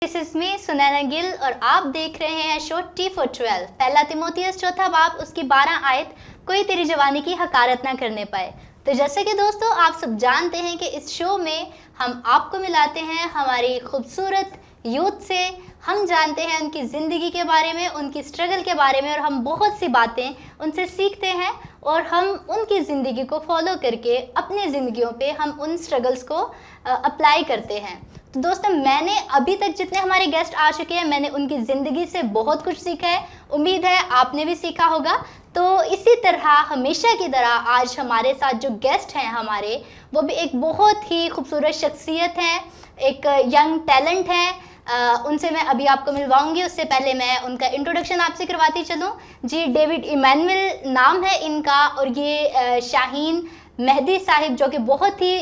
This is me Sunaina Gill और आप देख रहे हैं शो टी फॉर 12। पहला तिमोथियस चौथा बाब उसकी 12 आयत, कोई तेरी जवानी की हकारत ना करने पाए। तो जैसे कि दोस्तों आप सब जानते हैं कि इस शो में हम आपको मिलाते हैं हमारी खूबसूरत यूथ से। हम जानते हैं उनकी ज़िंदगी के बारे में, उनकी स्ट्रगल के बारे में, और हम बहुत सी बातें उनसे सीखते हैं और हम उनकी ज़िंदगी को फॉलो करके अपनी ज़िंदगियों पे हम उन स्ट्रगल्स को अप्लाई करते हैं। तो दोस्तों मैंने अभी तक जितने हमारे गेस्ट आ चुके हैं, मैंने उनकी ज़िंदगी से बहुत कुछ सीखा है। उम्मीद है आपने भी सीखा होगा। तो इसी तरह हमेशा की तरह आज हमारे साथ जो गेस्ट हैं हमारे, वो भी एक बहुत ही खूबसूरत शख्सियत हैं, एक यंग टैलेंट हैं। उनसे मैं अभी आपको मिलवाऊंगी। उससे पहले मैं उनका इंट्रोडक्शन आपसे करवाती चलूँ। जी, डेविड इमैनुअल नाम है इनका, और ये शाहीन मेहदी साहिब जो कि बहुत ही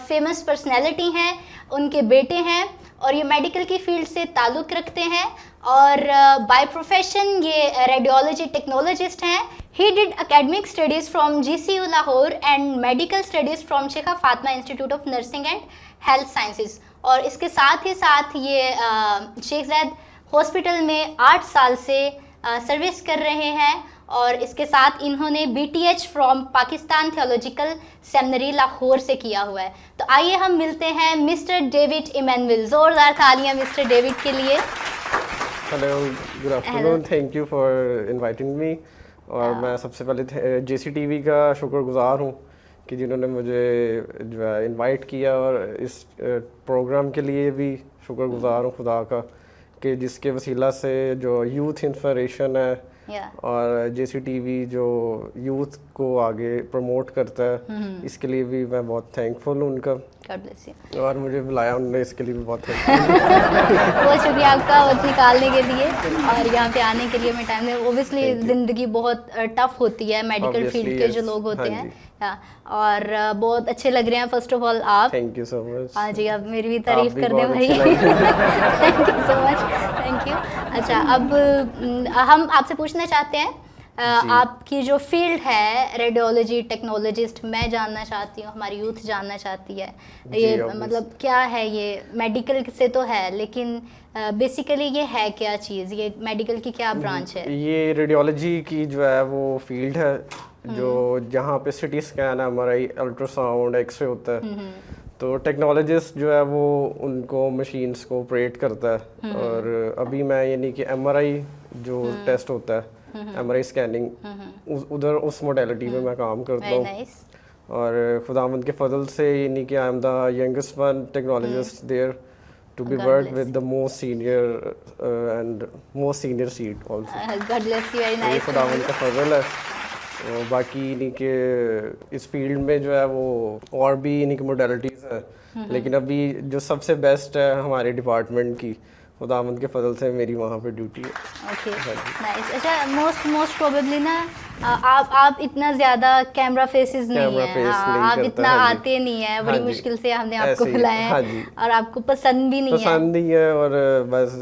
फेमस पर्सनैलिटी हैं, उनके बेटे हैं और ये मेडिकल की फील्ड से ताल्लुक़ रखते हैं और बाय प्रोफेशन ये रेडियोलॉजी टेक्नोलॉजिस्ट हैं। He did academic studies from GCU Lahore and medical studies from Shaikha Fatima institute of nursing and health sciences. और इसके साथ ये शेख ज़ायद हॉस्पिटल में 8 साल से सर्विस कर रहे हैं। और इसके साथ इन्होंने BTH from Pakistan theological seminary Lahore से किया हुआ है। तो आइए हम मिलते हैं मिस्टर डेविड इमैनुअल। ज़ोरदार तालियां मिस्टर डेविड के लिए। Hello, good afternoon, thank you for inviting me. और मैं सबसे पहले JCTV का शुक्रगुजार हूँ कि जिन्होंने मुझे जो है इनवाइट किया, और इस प्रोग्राम के लिए भी शुक्रगुजार हूँ खुदा का कि जिसके वसीला से जो यूथ इंस्पिरेशन है और JCTV जो यूथ को आगे प्रमोट करता है, इसके लिए भी मैं बहुत थैंकफुल हूँ उनका। God bless you। और मुझे बुलाया उन्होंने, इसके लिए भी बहुत थैंकफुल। बहुत शुक्रिया आपका वक्त निकालने के लिए और यहाँ पे आने के लिए। मैं टाइम में ओबियसली ज़िंदगी बहुत टफ होती है मेडिकल फील्ड के जो लोग होते हैं, और बहुत अच्छे लग रहे हैं। फर्स्ट ऑफ ऑल आप, थैंक यू सो मच। हाँ जी, आप मेरी भी तारीफ कर दें भाई। Thank you so much, thank you. अच्छा, अब हम आपसे पूछना चाहते हैं आपकी जो फील्ड है रेडियोलॉजी टेक्नोलॉजिस्ट, मैं जानना चाहती हूँ, हमारी यूथ जानना चाहती है ये मतलब क्या है। ये मेडिकल से तो है, लेकिन बेसिकली ये है क्या चीज़, ये मेडिकल की क्या ब्रांच है? ये रेडियोलॉजी की जो है वो फील्ड है जो जहाँ पे CT scan, MRI, ultrasound, x ray होता है। तो टेक्नोलॉजिस्ट जो है वो उनको मशीन्स को ऑपरेट करता है। और अभी मैं यानी कि MRI जो टेस्ट होता है, MRI स्कैनिंग, उधर उस मोडेलिटी में मैं काम करता हूँ। और खुदावंद के फजल से यानी कि I am the youngest one technologist there to be worked with the most senior and most senior seat also। God bless you, very nice। ये खुदावंद का फजल है। और बाकी यानी कि इस फील्ड में जो है वो और भी यानी कि मोडेलिटीज़ हैं, लेकिन अभी जो सबसे बेस्ट है हमारे डिपार्टमेंट की, खुदावंद के फजल से मेरी वहाँ पे ड्यूटी है। Okay, nice. अच्छा, मोस्ट प्रोबेबली ना आप इतना ज़्यादा कैमरा फेसेस नहीं है, आप इतना आते नहीं है, बड़ी मुश्किल से हमने आपको बुलाया है और आपको पसंद भी नहीं है। और बस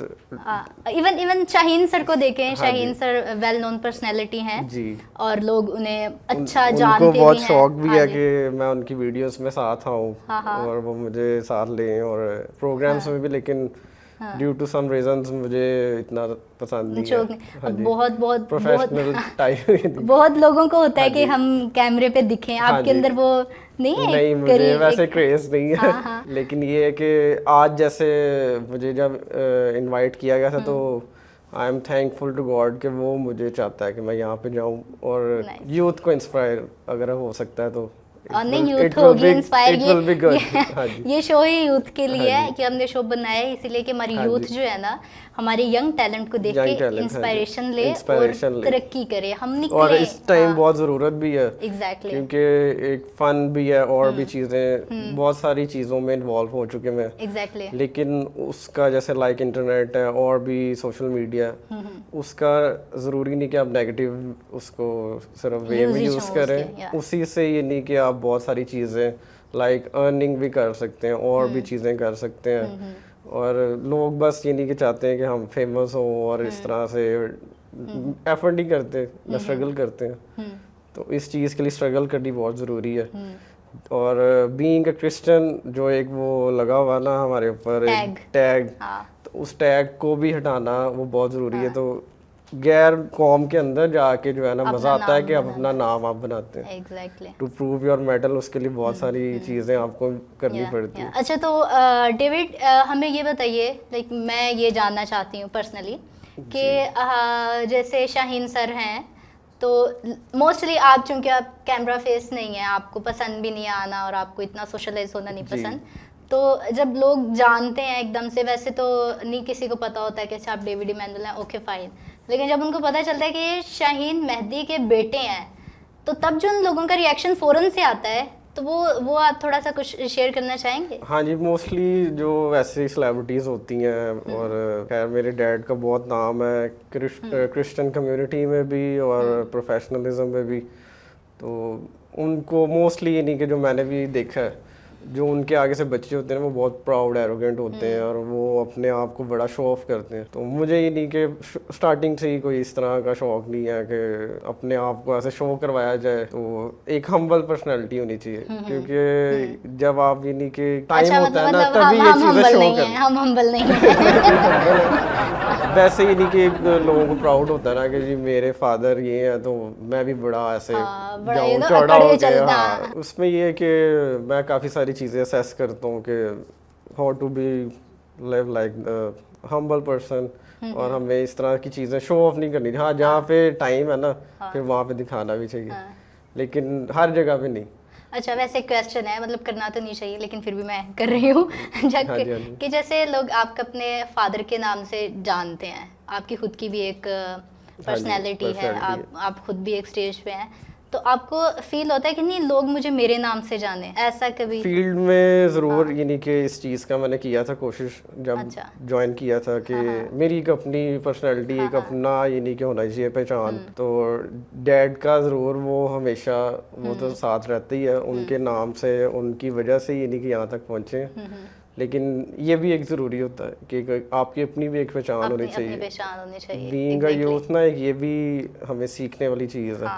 इवन शाहीन सर को देखें, Shaheen sir well known personality हैं जी, और लोग उन्हें अच्छा जानते उनको बहुत भी शौक भी है कि मैं उनकी वीडियोस में साथ आऊँ और वो मुझे साथ लें और प्रोग्राम्स में भी, लेकिन ड्यू टू सम रीजंस मुझे इतना पसंद नहीं है। बहुत बहुत प्रोफेशनल टाइप बहुत लोगों को होता है कि हम कैमरे पे दिखें, आपके अंदर वो नहीं है? नहीं, मुझे वैसे क्रेज नहीं है। लेकिन ये है कि आज जैसे मुझे जब इनवाइट किया गया था, तो I am thankful to God कि वो मुझे चाहता है कि मैं यहाँ पे जाऊँ और यूथ को इंस्पायर अगर हो सकता है तो। नहीं, यूथ होगी इंस्पायर। ये शो ही यूथ के लिए है कि हमने शो बनाया है इसीलिए कि हमारी यूथ जो है ना, हमारे यंग टैलेंट को देख के इंस्पिरेशन ले और तरक्की करे, हम निकले। और इस टाइम बहुत ज़रूरत भी है, एग्जैक्टली, क्योंकि एक फन भी है और भी चीज़ें, बहुत सारी चीज़ों में इन्वॉल्व हो चुके मैं। एग्जैक्टली, लेकिन उसका जैसे लाइक इंटरनेट है और भी सोशल मीडिया, उसका ज़रूरी नहीं कि आप नेगेटिव उसको सिर्फ वे में यूज़ करें। उसी से ये नहीं कि आप बहुत सारी चीज़ें लाइक अर्निंग भी कर सकते हैं और भी चीज़ें कर सकते हैं। और लोग बस ये नहीं कि चाहते हैं कि हम फेमस हो और इस तरह से एफर्ट नहीं करते, ना स्ट्रगल करते हैं। तो इस चीज़ के लिए स्ट्रगल करनी बहुत ज़रूरी है। और बीइंग अ क्रिश्चियन जो एक वो लगा हुआ ना हमारे ऊपर टैग, तो उस टैग को भी हटाना वो बहुत ज़रूरी है। तो गैर कौम के अंदर जाके जो है ना मज़ा आता है कि आप अपना नाम आप बनाते हैं। Exactly. To prove your mettle उसके लिए बहुत सारी चीज़ें आपको करनी पड़ती हैं। अच्छा, तो डेविड हमें ये बताइए, लाइक मैं ये जानना चाहती हूँ पर्सनली कि जैसे शाहीन सर हैं, तो मोस्टली आप, चूंकि आप कैमरा फेस नहीं है, आपको पसंद भी नहीं है आना और आपको इतना सोशलाइज होना नहीं पसंद, तो जब लोग जानते हैं एकदम से, वैसे तो नहीं किसी को पता होता है कि अच्छा आप डेविड इमैनुअल हैं, ओके फाइन, लेकिन जब उनको पता चलता है कि ये शाहीन मेहदी के बेटे हैं, तो तब जो उन लोगों का रिएक्शन फ़ौरन से आता है, तो वो आप थोड़ा सा कुछ शेयर करना चाहेंगे? हाँ जी, मोस्टली जो वैसे सेलिब्रिटीज़ होती हैं, और खैर मेरे डैड का बहुत नाम है क्रिश्चियन कम्युनिटी में भी और प्रोफेशनलिज्म में भी, तो उनको मोस्टली ये नहीं कि जो मैंने भी देखा है, जो उनके आगे से बच्चे होते हैं वो बहुत प्राउड एरोगेंट होते हैं और वो अपने आप को बड़ा शो ऑफ करते हैं। तो मुझे ये नहीं कि स्टार्टिंग से ही कोई इस तरह का शौक नहीं है कि अपने आप को ऐसे शो करवाया जाए। तो एक हम्बल पर्सनैलिटी होनी चाहिए, क्योंकि जब आप ये नहीं कि टाइम होता है ना, तभी ये चीज़ें शो करते हैं। हम हम्बल नहीं हैं। वैसे ही नहीं कि लोगों को प्राउड होता है ना कि जी मेरे फादर ये है, तो मैं भी बड़ा ऐसे जाऊं चौड़ा हो गया। हाँ, उसमें ये है कि मैं काफ़ी सारी चीज़ें असेस करता हूँ कि how to be live like humble person, और हमें इस तरह की चीज़ें शो ऑफ नहीं करनी। हाँ, जहाँ पे टाइम है ना, फिर वहाँ पे दिखाना भी चाहिए, लेकिन हर जगह पे नहीं। अच्छा, वैसे क्वेश्चन है, मतलब करना तो नहीं चाहिए लेकिन फिर भी मैं कर रही हूँ कि जैसे लोग आपको अपने फादर के नाम से जानते हैं, आपकी खुद की भी एक पर्सनैलिटी है, आप खुद भी एक स्टेज पे हैं, तो आपको फील होता है कि नहीं लोग मुझे मेरे नाम से जाने, ऐसा कभी? फील्ड में ज़रूर यानी कि इस चीज़ का मैंने किया था कोशिश जब ज्वाइन किया था कि मेरी एक अपनी पर्सनैलिटी, एक अपना यानी कि होना चाहिए पहचान। तो डैड का ज़रूर वो हमेशा वो तो साथ रहते ही है, उनके नाम से, उनकी वजह से यानी कि यहाँ तक पहुँचे। लेकिन ये भी एक ज़रूरी होता है कि आपकी अपनी भी एक पहचान होनी चाहिए। बीइंग अ यूथ ना, एक ये भी हमें सीखने वाली चीज़ है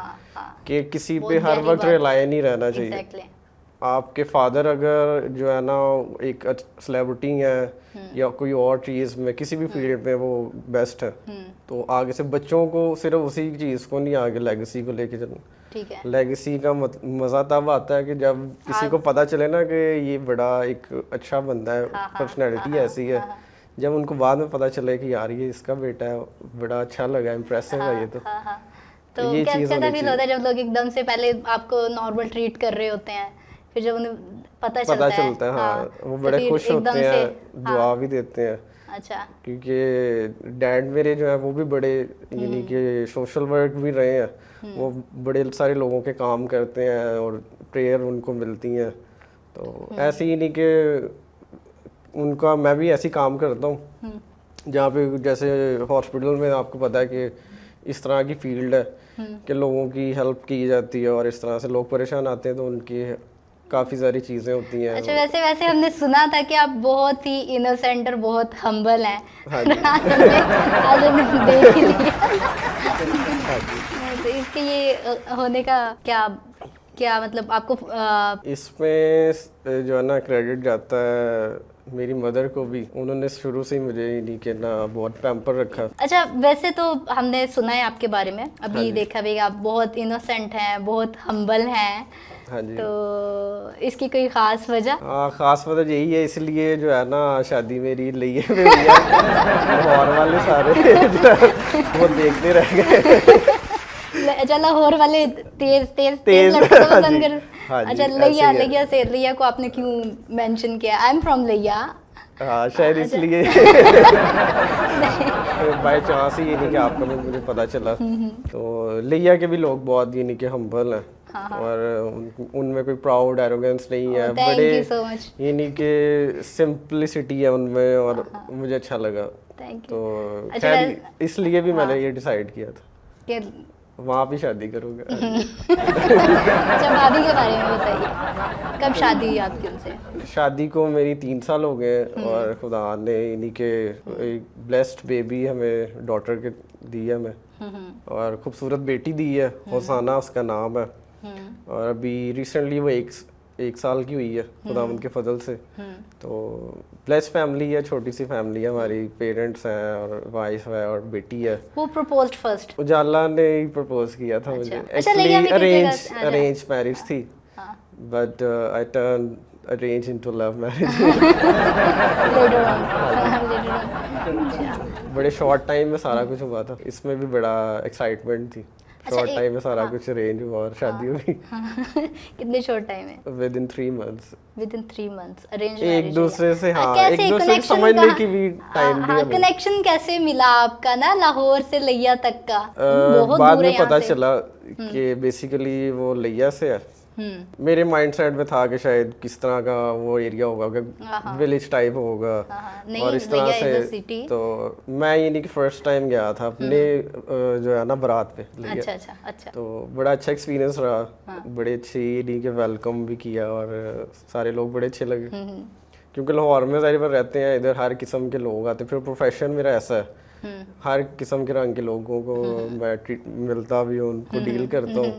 कि किसी पे हर वक्त रिलाय नहीं रहना चाहिए। आपके फादर अगर जो है ना एक सेलिब्रिटी है या कोई और चीज़ में, किसी भी फील्ड में वो बेस्ट है, तो आगे से बच्चों को सिर्फ उसी चीज़ को नहीं, आगे लेगेसी को लेके चलना। ठीक है। लेगेसी का मज़ा तब आता है कि जब किसी को पता चले ना कि ये बड़ा एक अच्छा बंदा है, पर्सनैलिटी ऐसी है, जब उनको बाद में पता चले कि यार ये इसका बेटा है, बड़ा अच्छा लगा, इम्प्रेसिव है ये। तो ये कैसा फील होता है जब लोग एकदम से पहले आपको नॉर्मल ट्रीट कर रहे होते हैं, फिर जब उन्हें पता चलता है, हाँ, वो बड़े खुश होते हैं, दुआ भी देते हैं। अच्छा, क्योंकि डैड मेरे जो है वो भी बड़े यानी कि सोशल वर्क भी रहे हैं, वो बड़े सारे लोगों के काम करते हैं और प्रेयर उनको मिलती हैं। तो ऐसे ही नहीं कि उनका, मैं भी ऐसे काम करता हूँ जहाँ पे जैसे हॉस्पिटल में आपको पता है कि इस तरह की फील्ड है कि लोगों की हेल्प की जाती है, और इस तरह से लोग परेशान आते हैं तो उनकी काफ़ी सारी चीज़ें होती हैं। अच्छा, वैसे हमने सुना था कि आप बहुत ही इनोसेंट और बहुत हम्बल हैं। हाँ आज हमने देख ही लिया। तो इसके ये होने का क्या मतलब आपको इसमें जो है ना क्रेडिट जाता है मेरी मदर को भी। उन्होंने शुरू से ही मुझे नहीं कि ना बहुत पैम्पर रखा। अच्छा, वैसे तो हमने सुना है आपके बारे में, अभी देखा भी आप बहुत इनोसेंट हैं, बहुत हम्बल हैं। हाँ जी। तो इसकी कोई खास वजह? हाँ, खास वजह यही है, इसलिए जो है ना शादी मेरी लिए और वाले सारे वो देखते रह गए। अच्छा, लाहौर वाले तेज लड़कों को पसंद कर। अच्छा, लिया को आपने क्यों मेंशन किया? आई एम फ्रॉम लिया। हाँ, शायद इसलिए बाय चांस ही ये नहीं कि आपका मुझे पता चला। तो लिया के भी लोग बहुत ये नहीं कि हम्बल हैं, और उनमें कोई प्राउड एरोगेंस नहीं है, बड़े ये नहीं कि सिंपलिसिटी है उनमें, और मुझे अच्छा लगा। तो खैर इसलिए भी मैंने ये डिसाइड किया था कि वहाँ भी शादी करोगे। अच्छा, भाभी के बारे में बताइए, कब शादी हुई आपकी उनसे? शादी को मेरी 3 साल हो गए, और खुदा ने इन्हीं के एक ब्लेस्ड बेबी हमें डॉटर के दी है हमें, और खूबसूरत बेटी दी है, होसाना उसका नाम है। और अभी रिसेंटली वो 1 साल की हुई है खुदावंद के फजल से। तो ब्लेस फैमिली है, छोटी सी फैमिली है हमारी, पेरेंट्स हैं और वाइफ है और बेटी है। वो प्रपोज्ड फर्स्ट? उजाला ने ही प्रपोज किया था मुझे। अच्छा, लेकिन हमें किसी का अरेंज मैरिज थी, but I turn arrange into love marriage. बड़े शॉर्ट टाइम में सारा कुछ हुआ था, इसमें भी बड़ा एक्साइटमेंट थी। शॉर्ट टाइम में सारा कुछ अरेंज हुआ और शादी हुई। कितने शॉर्ट टाइम में? With in 3 months. With in 3 months arrange एक दूसरे से, हाँ, एक दूसरे को समझने की भी टाइम दिया। कनेक्शन कैसे मिला आपका ना लाहौर से लिया तक का? बहुत बाद दूर है में पता यहाँ से। चला कि बेसिकली वो लिया से है। मेरे माइंडसेट में था कि शायद किस तरह का वो एरिया होगा, विलेज टाइप होगा और इस तरह से। तो मैं ये नहीं कि फर्स्ट टाइम गया था अपने जो है ना बारात पे लिया। अच्छा। तो बड़ा अच्छा एक्सपीरियंस रहा। बड़े अच्छे ये नहीं कि वेलकम भी किया और सारे लोग बड़े अच्छे लगे, क्योंकि लाहौर में ज़ाहिर रहते हैं, इधर हर किस्म के लोग आते। फिर प्रोफेशन मेरा ऐसा है, हर किस्म के रंग के लोगों को मैं मिलता भी हूँ, उनको डील करता हूँ।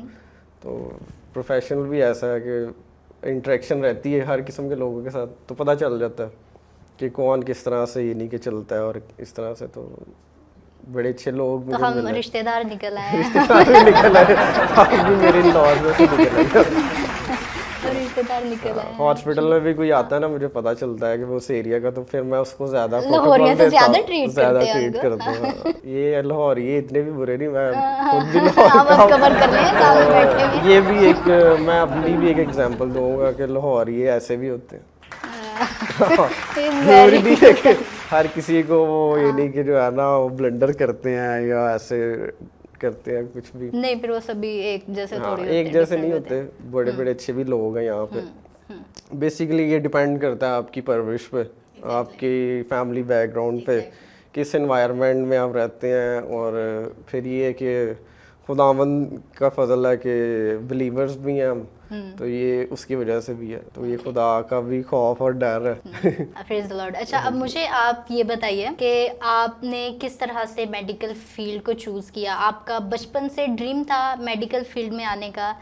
तो प्रोफेशनल भी ऐसा है कि इंटरेक्शन रहती है हर किस्म के लोगों के साथ, तो पता चल जाता है कि कौन किस तरह से ये नहीं के चलता है और इस तरह से। तो बड़े अच्छे लोग तो हम रिश्तेदार निकल आए। रिश्तेदार निकल आए, आप भी मेरे लॉज में से निकल आए। रिश्तेदार निकल आए। हॉस्पिटल में भी कोई आता है ना, मुझे पता चलता है कि वो उस एरिया का, तो फिर मैं उसको ज्यादा लाहौरिया से ज्यादा ट्रीट करता हूँ। ये लाहौरी ये इतने भी बुरे नहीं, मैं खुद भी लाहौर कवर कर रहे हैं साथ में बैठे हुए। ये भी एक, मैं अपनी भी एक एग्जांपल दूंगा कि लाहौरी ऐसे भी होते हैं। जरूरी नहीं है कि हर किसी को वो ये नहीं कि जो है ना वो ब्लंडर करते हैं या ऐसे करते हैं, कुछ भी नहीं। फिर वो सभी एक जैसे थोड़ी होते एक जैसे नहीं होते, बड़े बड़े अच्छे भी लोग हैं यहाँ पे। बेसिकली ये डिपेंड करता है आपकी परवरिश पे, आपकी फैमिली बैकग्राउंड पे, किस एनवायरनमेंट में आप रहते हैं। और फिर ये कि खुदावंद का फजल है कि बिलीवर्स भी हैं हम, तो ये उसकी वजह से भी है। तो ये खुदा का भी खौफ और डर है। Praise the Lord. अच्छा, अब मुझे आप ये बताइए कि आपने किस तरह से मेडिकल फील्ड को चूज़ किया? आपका बचपन से ड्रीम था मेडिकल फील्ड में आने का?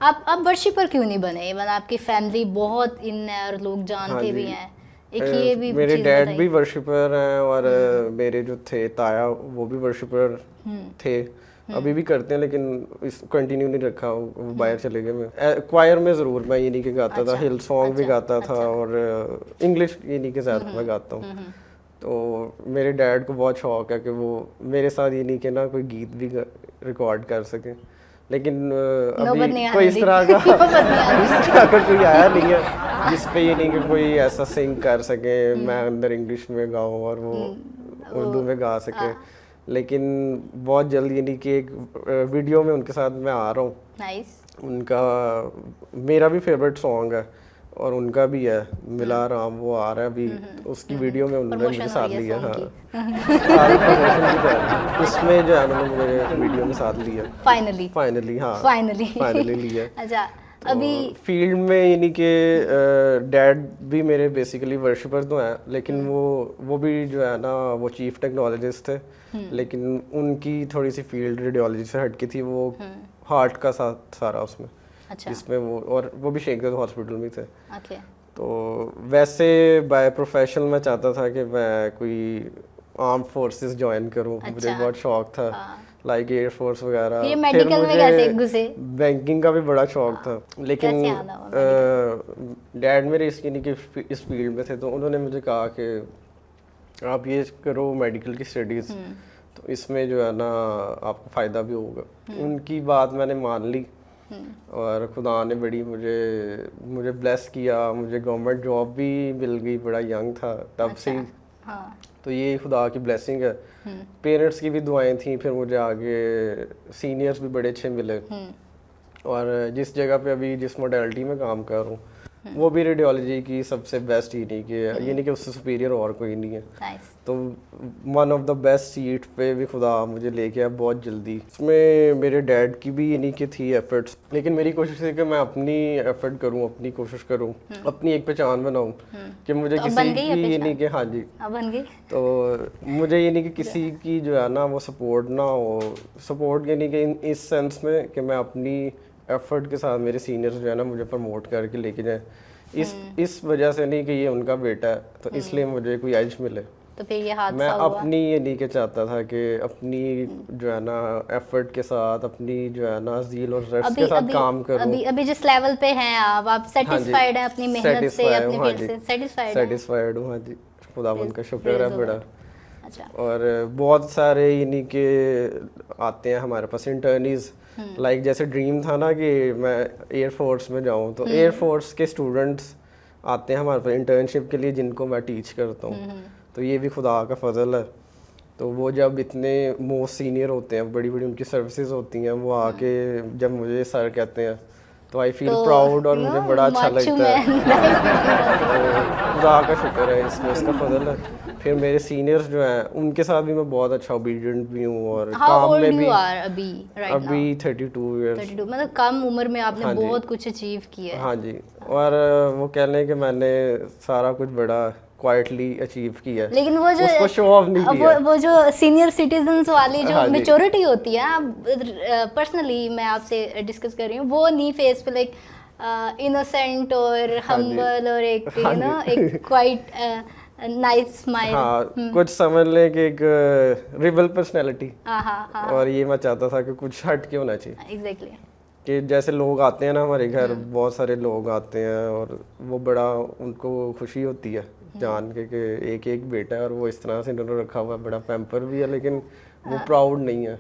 आप वर्शिपर क्यों नहीं बने? इवन आपकी फैमिली बहुत इन है और लोग जानते भी हैं। एक ये भी मेरे डैड भी वर्शिपर हैं और मेरे जो थे ताया वो भी वर्शिपर थे, अभी भी करते हैं, लेकिन इस कंटिन्यू नहीं रखा, वो बाहर चले गए। मैं क्वायर में ज़रूर, मैं ये नहीं कि गाता था, हिल सॉन्ग भी गाता था और इंग्लिश ये नहीं कि ज़्यादा मैं गाता हूँ। तो मेरे डैड को बहुत शौक है कि वो मेरे साथ ये नहीं कि ना कोई गीत भी रिकॉर्ड कर सके, लेकिन अभी कोई इस तरह का कोई आया नहीं है जिस पे ये नहीं कि कोई ऐसा सिंग कर सके, मैं अंदर इंग्लिश में गाऊँ और वो उर्दू में गा सके। लेकिन बहुत जल्द ये नहीं कि एक वीडियो में उनके साथ मैं आ रहा हूँ। नाइस। उनका मेरा भी फेवरेट सॉन्ग है और उनका भी है, मिला राम, वो आ रहा है अभी, उसकी वीडियो में उन्होंने मुझे साथ लिया। हाँ, सारी प्रमोशन भी कर रही है उसमें, जो है उन्होंने मुझे वीडियो में साथ लिया फाइनली। हाँ, फाइनली लिया। अच्छा, अभी फील्ड में यानी कि डैड भी मेरे बेसिकली वर्शिपर तो हैं, लेकिन वो भी जो है ना वो चीफ टेक्नोलॉजिस्ट थे, लेकिन उनकी थोड़ी सी फील्ड रेडियोलॉजी से हटकी थी, वो हार्ट का सारा उसमें। अच्छा। जिसमें वो भी शेख हॉस्पिटल में थे। ओके। तो वैसे बाय प्रोफेशन मैं चाहता था कि मैं कोई आर्म फोर्सेस ज्वाइन करूं। अच्छा। मुझे बहुत शौक था, लाइक एयर फोर्स वगैरह। ये मेडिकल में कैसे घुसे? बैंकिंग का भी बड़ा शौक था, लेकिन डैड मेरे इसकी नहीं कि इस फील्ड में थे, तो उन्होंने मुझे कहा कि आप ये करो मेडिकल की स्टडीज़, तो इसमें जो है ना आपको फ़ायदा भी होगा। उनकी बात मैंने मान ली और खुदा ने बड़ी मुझे ब्लेस किया, मुझे गवर्नमेंट जॉब भी मिल गई, बड़ा यंग था तब से ही। हाँ। तो ये खुदा की ब्लेसिंग है। पेरेंट्स की भी दुआएं थी, फिर मुझे आगे सीनियर्स भी बड़े अच्छे मिले, और जिस जगह पे अभी जिस मॉडलिटी में काम कर रहा हूँ वो भी रेडियोलॉजी की सबसे बेस्ट ही नहीं कि ये नहीं कि उससे सुपीरियर और कोई नहीं है। तो one of the best seat पे भी खुदा मुझे लेके आया बहुत जल्दी। उसमें मेरे डैड की भी ये नहीं कि थी एफर्ट्स, लेकिन मेरी कोशिश है कि मैं अपनी एफर्ट करूँ, अपनी कोशिश करूँ, अपनी एक पहचान बनाऊँ कि मुझे तो किसी की ये नहीं कि हाँ जी बन गई। तो मुझे ये नहीं कि किसी की जो है ना वो सपोर्ट ना हो, सपोर्ट ये नहीं कि इस सेंस में कि मैं अपनी एफर्ट के साथ मेरे सीनियर्स जो है ना मुझे प्रमोट करके लेके जाए, इस वजह से नहीं कि ये उनका बेटा है तो इसलिए मुझे कोई एज मिले। तो फिर ये मैं हादसा हुआ। अपनी ये नहीं के चाहता था कि अपनी जो है ना एफर्ट के साथ, अपनी जो है ना ज़ील और ज़र्स के साथ काम करूं। अभी जिस लेवल पे हैं आप सेटिस्फाइड हैं अपनी मेहनत से, अपनी फील्ड से सेटिस्फाइड हूँ। हाँ जी, खुदावंद का शुक्र है बड़ा। अच्छा। और बहुत सारे इन्हीं के आते हैं हमारे पास इंटर्नीज, लाइक जैसे ड्रीम था ना कि मैं एयरफोर्स में जाऊं, तो एयरफोर्स के स्टूडेंट्स आते हैं हमारे पास इंटर्नशिप के लिए जिनको मैं टीच करता हूँ। तो ये भी खुदा का फजल है। तो वो जब इतने मोस्ट सीनियर होते हैं, बड़ी बड़ी उनकी सर्विसेज होती हैं, वो आके जब मुझे सर कहते हैं तो आई फील प्राउड और मुझे बड़ा अच्छा लगता है। तो खुदा का शुक्र है, इसमें इसका फजल है। फिर मेरे सीनियर्स जो हैं उनके साथ भी मैं बहुत अच्छा ओबीडियंट भी हूँ और काम में भी। अभी 32 ईयर्स। 32 मतलब कम उम्र में आपने बहुत कुछ अचीव किया है। हाँ जी, और वो कह लें कि मैंने सारा कुछ बड़ा क्वाइटली अचीव किया है, लेकिन वो जो उसको शो ऑफ नहीं किया। वो जो सीनियर सिटीजन्स वाली जो मैच्योरिटी होती है, पर्सनली मैं आपसे डिस्कस कर रही हूँ, वो नहीं फेस पे लाइक इनोसेंट और हम्बल और एक एक क्वाइट नाइस स्माइल। हाँ, कुछ समझ लें कि एक रिबल पर्सनैलिटी। और ये मैं चाहता था कि कुछ हट के होना चाहिए। एग्जैक्टली। कि जैसे लोग आते हैं ना हमारे घर, बहुत सारे लोग आते हैं और वो बड़ा उनको खुशी होती है जान के कि एक बेटा है और वो इस तरह से इन्होंने रखा हुआ है, बड़ा पैम्पर भी है, लेकिन वो प्राउड नहीं है।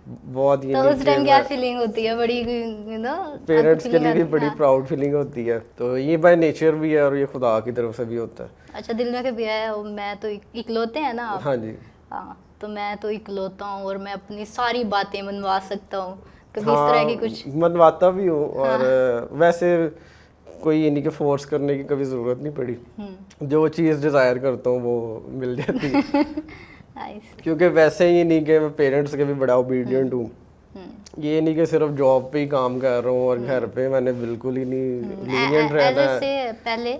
बहुत ये तो उस टाइम क्या फीलिंग होती है? बड़ी पेरेंट्स के लिए भी बड़ी प्राउड फीलिंग होती है। तो ये बाय नेचर भी है और ये खुदा की तरफ से भी होता है। अच्छा, दिल में कभी आया मैं तो इकलौते हैं ना आप? हाँ जी। हाँ, तो मैं तो इकलौता हूँ और मैं अपनी सारी बातें मनवा सकता हूँ, कभी इस तरह की कुछ? मनवाता भी हूँ और वैसे कोई ये नहीं कि फोर्स करने की कभी ज़रूरत नहीं पड़ी। जो चीज़ डिज़ायर करता हूँ वो मिल जाती है। क्योंकि वैसे ही नहीं कि मैं पेरेंट्स के भी बड़ा ओबीडियंट हूँ। ये नहीं कि सिर्फ जॉब पे ही काम कर रहा हूँ और घर पे मैंने बिल्कुल ही नहीं लीनियंट रहना है। पहले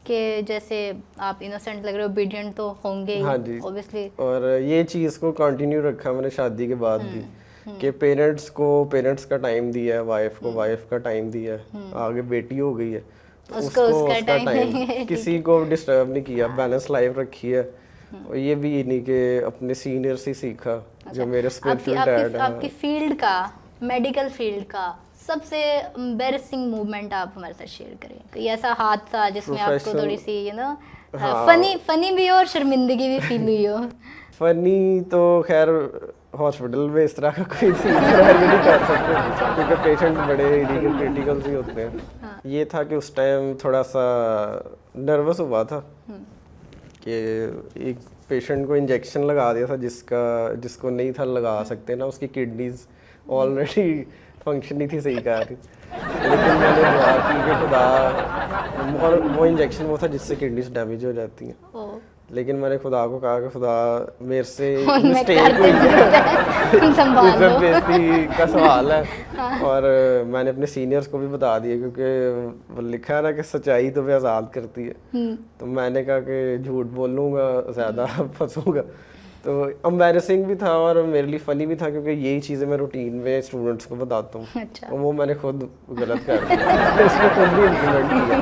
कि जैसे आप इनोसेंट लग रहे हो, ओबीडियंट तो होंगे ही। हाँ जी, ऑब्वियसली। और ये चीज़ को कंटिन्यू रखा मैंने शादी के बाद भी कि पेरेंट्स को पेरेंट्स का टाइम दिया है, वाइफ को वाइफ का टाइम दिया है, आगे बेटी हो गई है तो उसको उसका टाइम किसी को डिस्टर्ब नहीं किया, बैलेंस लाइफ रखी है। और ये भी नहीं कि अपने सीनियर से सीखा। जो मेरे स्पिरिचुअल डैड है। आपकी फील्ड का, मेडिकल फील्ड का सबसे एम्बैरेसिंग मूवमेंट आप हमारे साथ शेयर करें, कोई ऐसा हादसा जिसमें आपको थोड़ी सी फनी भी हो और शर्मिंदगी भी फील हुई हो? फनी तो खैर हॉस्पिटल में इस तरह का कोई सीन नहीं कर सकते क्योंकि पेशेंट बड़े क्रिटिकल ही होते हैं। ये था कि उस टाइम थोड़ा सा नर्वस हुआ था कि एक पेशेंट को इंजेक्शन लगा दिया था जिसको नहीं था लगा सकते ना, उसकी किडनीज ऑलरेडी फंक्शन नहीं थी सही कर रही, लेकिन मैंने दुआ की कि खुदा, और वो इंजेक्शन वो था जिससे किडनीज डैमेज हो जाती हैं। लेकिन मैंने खुदा को कहा कि खुदा मेरे से मिस्टेक हुई है, इज्जत बेइज्जती का सवाल है। और मैंने अपने सीनियर्स को भी बता दिया क्योंकि वो लिखा है ना कि सच्चाई तो भी आज़ाद करती है। तो मैंने कहा कि झूठ बोलूँगा ज़्यादा फंसूँगा। तो एम्बैरेसिंग भी था और मेरे लिए फ़नी भी था क्योंकि यही चीज़ें मैं रूटीन में स्टूडेंट्स को बताता हूँ। अच्छा। और वो मैंने खुद गलत कर दिया, उसको खुद भी इम्प्लीमेंट किया,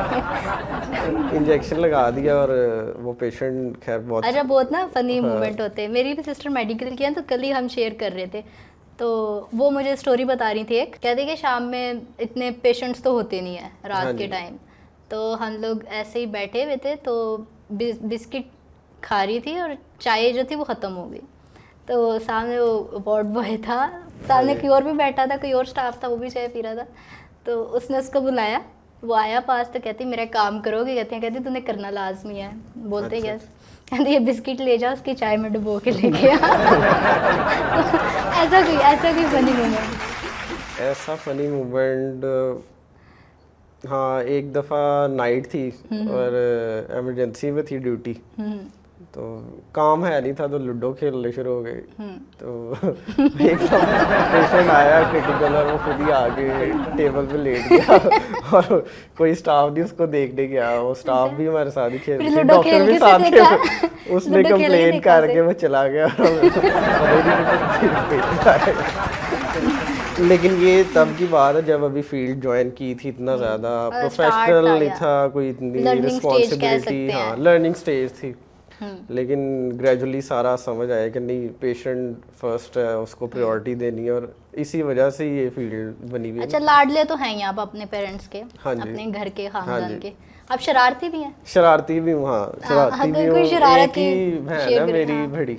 इंजेक्शन लगा दिया और वो पेशेंट खैर बहुत अच्छा, बहुत ना फनी मोमेंट होते हैं। मेरी भी सिस्टर मेडिकल की है, तो कल ही हम शेयर कर रहे थे, तो वो मुझे स्टोरी बता रही थी एक, कहते कि शाम में इतने पेशेंट्स तो होते नहीं है रात के टाइम, तो हम लोग ऐसे ही बैठे हुए थे तो बिस्किट खा रही थी और चाय जो थी वो ख़त्म हो गई। तो सामने वो वार्ड बॉय था, सामने कोई और भी बैठा था, कोई और स्टाफ था, वो भी चाय पी रहा था। तो उसने उसको बुलाया, वो आया पास, तो कहती मेरा काम करोगे? कहती तूने करना लाजमी है। बोलते अच्छा। यस। कहते ये बिस्किट ले जा, उसकी चाय में डुबो के लेके आ। ऐसा कोई फनी मोमेंट? ऐसा फनी मोमेंट हाँ, एक दफ़ा नाइट थी और इमरजेंसी में थी ड्यूटी, तो काम है नहीं था तो लूडो खेलने शुरू हो गए। तो एक पेशेंट आया क्रिटिकल और वो खुद ही आके टेबल पे लेट गया और कोई स्टाफ नहीं उसको देखने गया, वो स्टाफ भी हमारे साथ ही खेल रहे थे, डॉक्टर भी साथ थे। उसने कंप्लेन करके वो चला गया। लेकिन ये तब की बात है जब अभी फील्ड ज्वाइन की थी, इतना ज़्यादा प्रोफेशनल नहीं था, कोई इतनी रिस्पॉन्सिबिलिटी, हाँ लर्निंग स्टेज थी। लेकिन ग्रेजुअली सारा समझ आया कि नहीं, पेशेंट फर्स्ट है, उसको प्रायोरिटी देनी है, और इसी वजह से ये फील्ड बनी हुई है। अच्छा, लाडले तो हैं ही आप अपने पेरेंट्स के, हाँ जी, अपने घर के, हाँ खानदान जी। के। आप शरारती भी हैं? शरारती भी हूँ, हाँ शरारती भी हूँ। कोई शरारत एक ही बहन शेयर है करें, मेरी हाँ। बड़ी,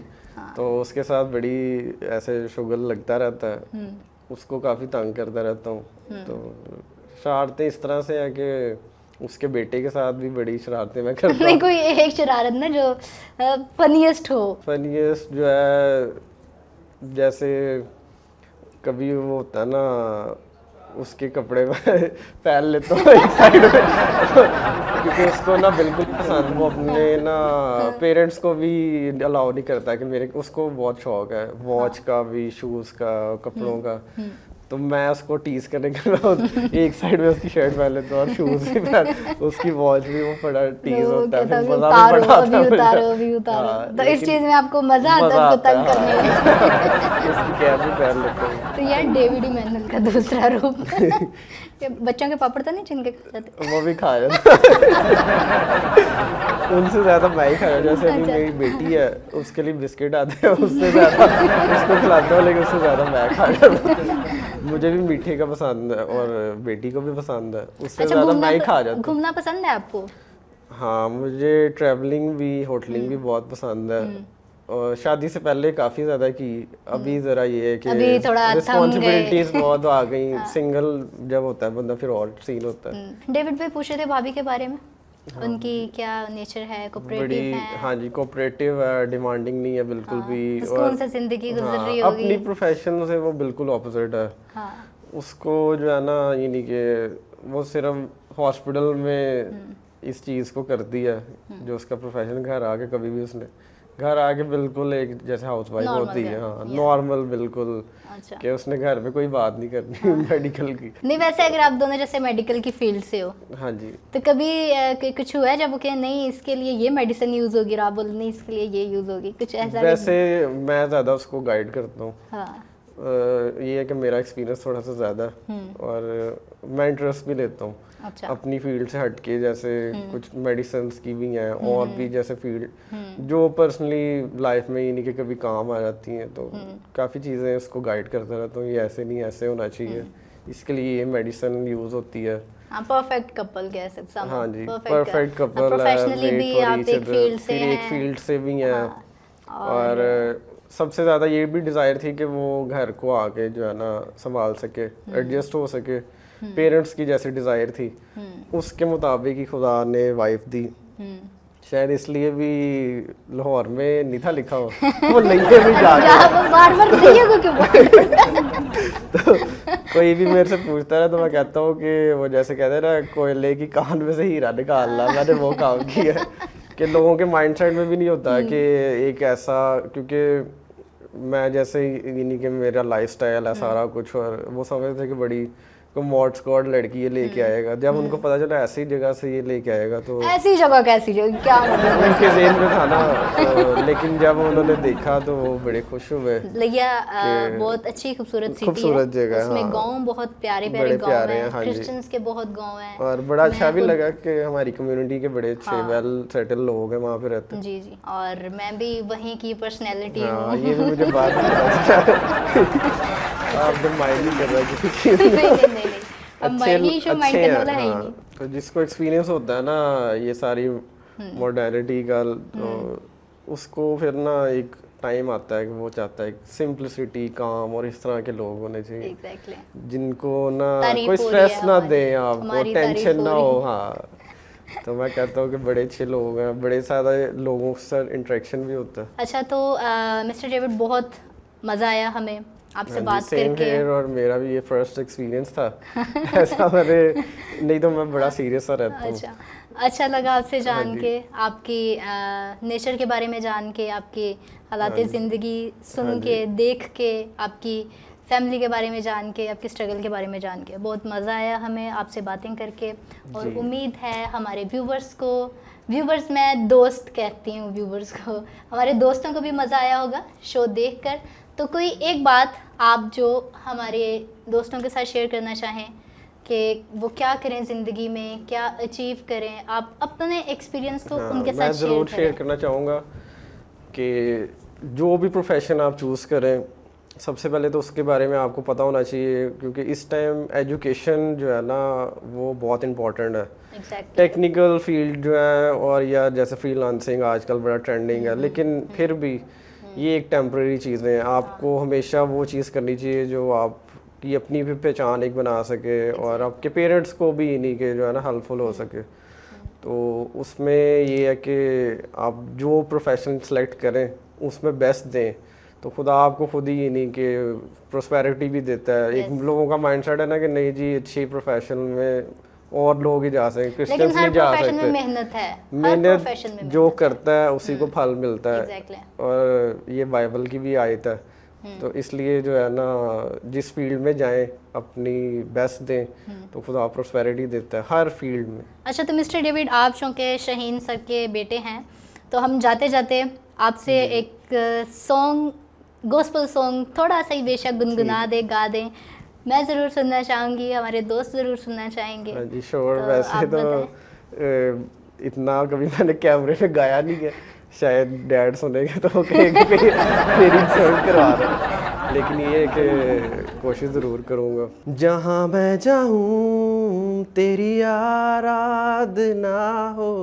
तो उसके साथ बड़ी ऐसे शुगल लगता रहता है, उसको काफ़ी तंग करता रहता हूँ। तो शरारतें इस तरह से है कि उसके बेटे के साथ भी बड़ी शरारतें मैं करता नहीं, हूँ। कोई एक शरारत ना जो फनीएस्ट हो। फनीएस्ट जो है, जैसे कभी वो होता है ना, उसके कपड़े में पहन लेता हूँ एक साइड में क्योंकि उसको ना बिल्कुल पसंद, वो अपने ना पेरेंट्स को भी अलाउ नहीं करता कि मेरे, उसको बहुत शौक है वॉच का भी, शूज़ का, कपड़ों का। तो मैं उसको टीज करने के लिए एक साइड में उसकी शर्ट पहन लेता हूँ और शूज़ भी पहन, उसकी वॉच भी, वो बड़ा टीज होता है, फिर मजा भी बड़ा आता है। अभी उतारो। हाँ, तो इस लेकिन चीज में आपको मजा आता है उसको तंग हाँ। करने में। उसकी कैप भी पहन लेता हूँ। तो यार डेविड मैनुअल का दूसरा रूप। ये बच्चों के पापड़ तो नहीं जिनके खा जाते? वो भी खा जाता उनसे ज्यादा मैं ही खाया। जैसे अभी मेरी बेटी है, उसके लिए बिस्किट आते हैं, उससे ज्यादा उसको खिलाता हूँ, लेकिन उससे ज्यादा मैं खा जाता हूँ। मुझे भी मीठे का पसंद है और बेटी को भी पसंद है, उससे ज्यादा मैं ही खा जाता हूँ। घूमना पसंद है आपको? हाँ, मुझे ट्रैवलिंग भी, होटलिंग भी बहुत पसंद है, और शादी से पहले काफी ज्यादा की। अभी जरा ये है कि अभी थोड़ा थम गए। रिस्पॉन्सिबिलिटीज बहुत आ गई। सिंगल जब होता है बंदा, फिर और सीन होता है। डेविड भाई पूछ रहे थे भाभी के बारे में, उनकी क्या नेचर है? कोऑपरेटिव बड़ी, है? हाँ जी, कोऑपरेटिव है, डिमांडिंग नहीं है बिल्कुल भी। सुकून से जिंदगी गुजर रही हाँ, होगी। अपनी प्रोफेशन से वो बिल्कुल ऑपोजिट है। हाँ। उसको जो है ना, ये नहीं कि वो सिर्फ हॉस्पिटल में इस चीज़ को करती है जो उसका प्रोफेशन। घर आके कभी भी उसने, घर आके बिल्कुल एक जैसे हाउसवाइफ होती है, हाँ नॉर्मल बिल्कुल। अच्छा। कि उसने घर में कोई बात नहीं करनी मेडिकल की। नहीं, वैसे अगर आप दोनों जैसे मेडिकल की फील्ड से हो, हाँ जी, तो कभी कुछ हुआ है जब वो कहे नहीं इसके लिए ये मेडिसिन यूज होगी, और आप बोल नहीं इसके लिए ये यूज होगी, कुछ ऐसा? वैसे मैं ज़्यादा उसको गाइड करता हूँ। हाँ। ये है कि मेरा एक्सपीरियंस थोड़ा सा ज़्यादा और मैं इंटरेस्ट भी लेता हूँ। अच्छा। अपनी फील्ड से हटके, जैसे कुछ मेडिसिन की भी हैं और भी जैसे फील्ड जो पर्सनली लाइफ में, ये नहीं कि कभी काम आ जाती हैं, तो काफ़ी चीज़ें उसको गाइड करता रहता हूँ। ये ऐसे नहीं, ऐसे होना चाहिए, इसके लिए ये मेडिसिन यूज़ होती है। हाँ, परफेक्ट कपल कह सकते हैं। हाँ जी, परफेक्ट कपल है। प्रोफेशनली भी आप एक फील्ड से हैं। एक फील्ड से भी हैं। और सबसे ज़्यादा ये भी डिज़ायर थी कि वो घर को आके जो है ना संभाल सके, एडजस्ट हो सके। पेरेंट्स की जैसे डिज़ायर थी, उसके मुताबिक ही खुदा ने वाइफ दी। शायद इसलिए भी लाहौर में नहीं था लिखा हो, वो लइये में जाके बार-बार लइये को क्यों? तो कोई भी मेरे से पूछता है तो मैं कहता हूँ कि वो जैसे कहते हैं ना, कोयले की कान में से हीरा निकालना, मैंने वो काम किया है। कि लोगों के माइंडसेट में भी नहीं होता है कि एक ऐसा, क्योंकि मैं जैसे यानी कि मेरा लाइफस्टाइल है सारा कुछ, और वो समझते थे कि बड़ी को मॉड स्क्वाड लड़की ये लेके आएगा। जब उनको पता चला ऐसी जगह से ये लेके आएगा, तो ऐसी जगह कैसी जगह, क्या मतलब? उनके ज़हन में था ना। तो लेकिन जब उन्होंने देखा तो वो बड़े खुश हुए। लिया बहुत अच्छी खूबसूरत सिटी है, खूबसूरत जगह है, उसमें हाँ। गांव बहुत प्यारे बड़े प्यारे गांव प्यारे हैं, हैं, हाँ जी। क्रिश्चियंस के बहुत गांव हैं। और बड़ा अच्छा भी लगा कि हमारी कम्युनिटी के बड़े अच्छे वेल सेटल लोग हैं वहाँ पे रहते हैं। जी जी, और मैं भी वहीं की पर्सनैलिटी हाँ, हूँ। ये भी मुझे बात नहीं पता। आप तो माइंड नहीं कर रहा किसी चीज़ नहीं नहीं नहीं, अब अच्छे माइंड इशू माइंड करने वाला है ही हाँ। नहीं। तो जिसको एक्सपीरियंस होता है ना ये सारी मॉडर्निटी का, तो उसको फिर ना एक टाइम आता है कि वो चाहता है सिंपलिसिटी, काम और इस तरह के लोग होने चाहिए। एग्जैक्टली। जिनको ना तारीफ कोई हो रही है स्ट्रेस ना दे आपको, हमारी टेंशन तारीफ ना हो हो। हाँ, तो मैं कहता हूँ कि बड़े अच्छे लोग हैं, बड़े सारे लोगों से इंटरेक्शन भी होता है। अच्छा, तो मिस्टर डेविड, बहुत मज़ा आया हमें आपसे बात सेम करके। हियर, और मेरा भी ये फर्स्ट एक्सपीरियंस था। ऐसा मेरे, नहीं तो मैं बड़ा सीरियस सा रहता हूँ। अच्छा लगा आपसे जान के, आपकी नेचर के बारे में जान के, आपकी हालात ज़िंदगी सुन के, देख के, आपकी फैमिली के बारे में जान के, आपकी स्ट्रगल के बारे में जान के बहुत मज़ा आया हमें आपसे बातें करके। और उम्मीद है हमारे व्यूवर्स को, व्यूवर्स मैं दोस्त कहती हूँ व्यूवर्स को, हमारे दोस्तों को भी मज़ा आया होगा शो देखकर। तो कोई एक बात आप जो हमारे दोस्तों के साथ शेयर करना चाहें कि वो क्या करें ज़िंदगी में, क्या अचीव करें, आप अपने एक्सपीरियंस को उनके मैं साथ ज़रूर शेयर शेयर करें। करना चाहूँगा कि जो भी प्रोफेशन आप चूज़ करें, सबसे पहले तो उसके बारे में आपको पता होना चाहिए, क्योंकि इस टाइम एजुकेशन जो है ना वो बहुत इम्पोर्टेंट है। एग्जैक्टली। टेक्निकल फील्ड जो है और या जैसे फ्रीलांसिंग आजकल बड़ा ट्रेंडिंग है, लेकिन फिर भी ये एक टेम्परेरी चीज़ें हैं। आपको हमेशा वो चीज़ करनी चाहिए जो आपकी अपनी भी पहचान एक बना सके और आपके पेरेंट्स को भी इन्हीं के जो है ना हेल्पफुल हो सके। तो उसमें ये है कि आप जो प्रोफेशन सेलेक्ट करें उसमें बेस्ट दें, तो खुदा आपको खुद ही नहीं कि प्रोस्पेरिटी भी देता है। एक लोगों का माइंडसेट है ना कि नहीं जी अच्छी प्रोफेशन में और लोग ही जा सकते, लेकिन क्रिश्चियंस हर नहीं जा प्रोफेशन में सकते। मेहनत है, हर मेहनत प्रोफेशन में जो मेहनत है। करता है उसी को फल मिलता है। एग्जैक्टली। और ये बाइबल की भी आयत है, तो इसलिए जो है ना जिस फील्ड में जाएं अपनी बेस्ट दें, तो खुदा प्रोस्पेरिटी देता है हर फील्ड में। अच्छा, तो मिस्टर डेविड, आप चूँकि शहीन सर के बेटे हैं, तो हम जाते जाते आपसे एक सॉन्ग, गॉस्पल सॉन्ग थोड़ा सा ही बेशक गुनगुना दे, गा दें। मैं ज़रूर सुनना चाहूँगी, हमारे दोस्त ज़रूर सुनना चाहेंगे। हाँ जी श्योर। तो वैसे आप तो इतना कभी मैंने कैमरे में गाया नहीं है, शायद डैड सुनेंगे तो वो कहेंगे मेरी इंसल्ट करवा रहे, लेकिन ये है कि कोशिश ज़रूर करूँगा। जहाँ मैं जाऊँ तेरी आराधना हो,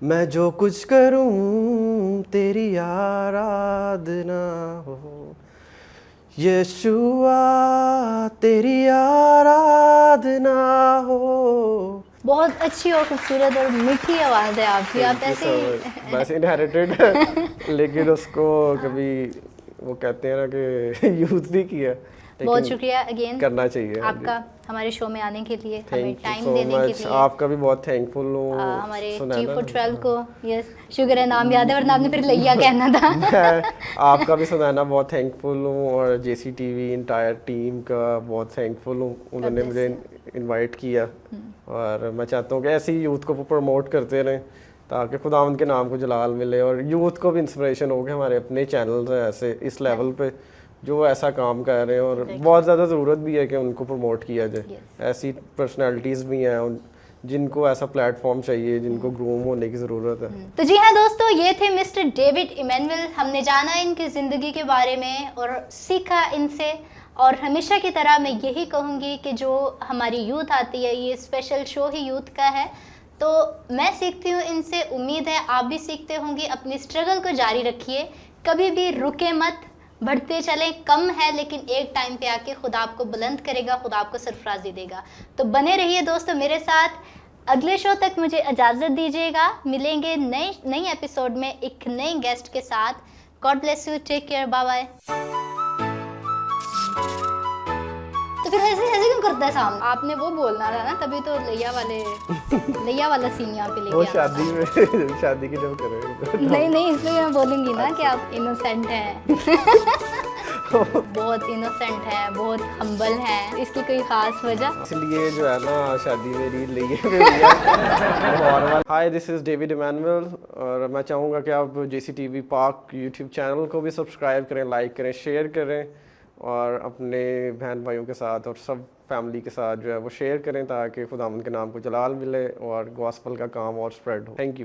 मैं जो कुछ करूँ तेरी आराधना हो, यीशुआ तेरी आराधना हो। बहुत अच्छी और खूबसूरत और मीठी आवाज़ है आपकी। आप ऐसे ही वैसे इनहेरिटेड है, लेकिन उसको कभी वो कहते हैं ना कि यूज नहीं किया, बहुत लेकिन शुक्रिया अगेन करना चाहिए। आपका हमारे शो में आने के लिए, हमें थैंक यू टाइम सो देने के मच। लिए। आपका भी बहुत थैंकफुल हूँ हमारे सुनैना। चीफ 12 को, यस शुक्र है, नाम याद है वरना आपने फिर लैया कहना था। मैं आपका भी सुनैना बहुत थैंकफुल हूँ, और जेसी टीवी इंटायर टीम का बहुत थैंकफुल हूँ, उन्होंने मुझे इनवाइट किया। और मैं चाहता हूँ कि ऐसे ही यूथ को प्रमोट करते रहें ताकि खुदावंद के नाम को जलाल मिले, और यूथ को भी इंस्पिरेशन हो कि हमारे अपने चैनल्स हैं ऐसे इस लेवल पे जो ऐसा काम कर रहे हैं, और बहुत ज़्यादा ज़रूरत भी है कि उनको प्रमोट किया जाए। ऐसी पर्सनालिटीज़ भी हैं जिनको ऐसा प्लेटफॉर्म चाहिए, जिनको ग्रूम होने की ज़रूरत है। तो जी हाँ दोस्तों, ये थे मिस्टर डेविड इमैनुअल। हमने जाना इनकी ज़िंदगी के बारे में और सीखा इनसे, और हमेशा की तरह मैं यही कहूँगी कि जो हमारी यूथ आती है, ये स्पेशल शो ही यूथ का है, तो मैं सीखती हूँ इनसे, उम्मीद है आप भी सीखते होंगे। अपनी स्ट्रगल को जारी रखिए, कभी भी रुके मत, बढ़ते चलें। कम है लेकिन एक टाइम पे आके खुदा आपको बुलंद करेगा, खुदा आपको सरफराजी देगा। तो बने रहिए दोस्तों मेरे साथ। अगले शो तक मुझे इजाज़त दीजिएगा, मिलेंगे नई एपिसोड में एक नए गेस्ट के साथ। God bless you, take care, bye bye. तो फिर ऐसे ऐसे क्यों करता है सामने? आपने वो बोलना था ना, तभी तो लैया वाला सीन यहाँ पे वो लेके आना शादी में शादी की जब करेंगे नहीं नहीं, इसलिए मैं बोलूँगी ना कि आप इनोसेंट हैं। बहुत इनोसेंट है, बहुत हम्बल है। इसकी कोई खास वजह? इसलिए जो है ना शादी मेरी लिए में हुई है। हाय, दिस इज़ डेविड इमैनुअल, और मैं चाहूँगा कि आप JCTV पाक यूट्यूब चैनल को भी सब्सक्राइब करें, लाइक करें, शेयर करें, और अपने बहन भाइयों के साथ और सब फैमिली के साथ जो है वो शेयर करें, ताकि खुदावंद के नाम को जलाल मिले और गॉस्पल का काम और स्प्रेड हो। Thank you.